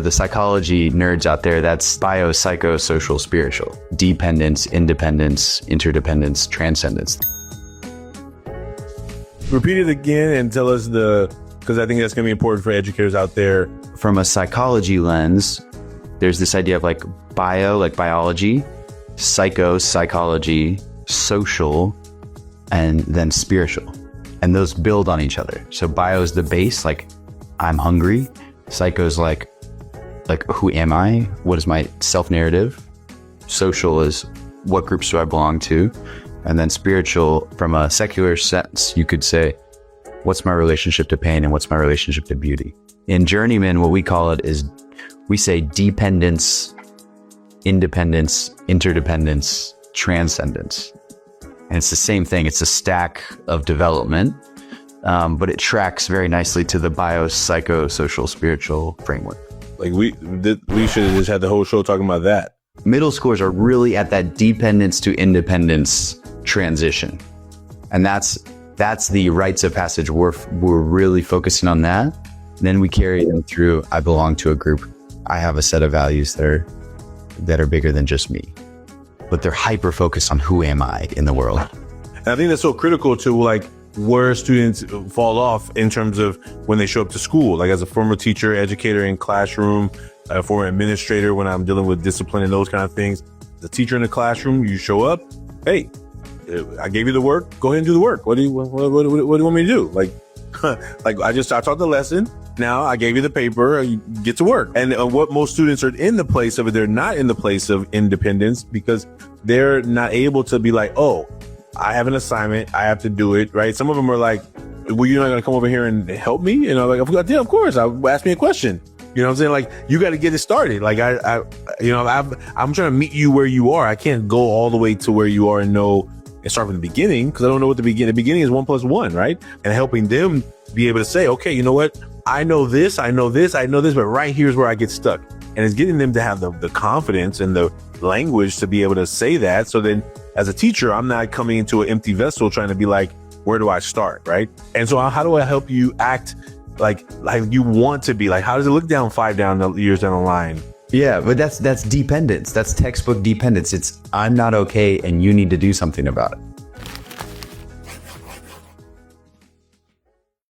the psychology nerds out there, that's bio, psycho, social, spiritual. Dependence, independence, interdependence, transcendence. Repeat it again and tell us because I think that's going to be important for educators out there. From a psychology lens, there's this idea of like bio, like biology, psycho, psychology, social, and then spiritual. And those build on each other. So bio is the base, like I'm hungry. Psycho is like who am I? What is my self-narrative? Social is what groups do I belong to? And then spiritual, from a secular sense, you could say, what's my relationship to pain and what's my relationship to beauty? In Journeyman, what we call it is, we say dependence, independence, interdependence, transcendence. And it's the same thing. It's a stack of development, but it tracks very nicely to the bio, psycho, social, spiritual framework. Like we should have just had the whole show talking about that. Middle schoolers are really at that dependence to independence transition. And that's the rites of passage. We're really focusing on that. And then we carry them through, I belong to a group. I have a set of values that are bigger than just me. But they're hyper focused on who am I in the world. And I think that's so critical to like where students fall off in terms of when they show up to school. Like as a former teacher, educator in classroom, a former administrator when I'm dealing with discipline and those kind of things. The teacher in the classroom, you show up, hey, I gave you the work, go ahead and do the work. What do you want me to do? Like I taught the lesson. Now I gave you the paper, you get to work. And what most students are in the place of it, they're not in the place of independence because they're not able to be like, oh, I have an assignment, I have to do it, right? Some of them are like, well, you're not going to come over here and help me? And I'm like, yeah, of course. Ask me a question. You know what I'm saying? Like, you got to get it started. Like, I'm trying to meet you where you are. I can't go all the way to where you are and start from the beginning because I don't know what the beginning is 1 + 1, right? And helping them be able to say, okay, you know what? I know this, but right here's where I get stuck. And it's getting them to have the confidence and the language to be able to say that. So then as a teacher, I'm not coming into an empty vessel trying to be like, where do I start? Right. And so how do I help you act like you want to be? Like, how does it look down 5 years down the line? Yeah, but that's dependence. That's textbook dependence. It's I'm not okay and you need to do something about it.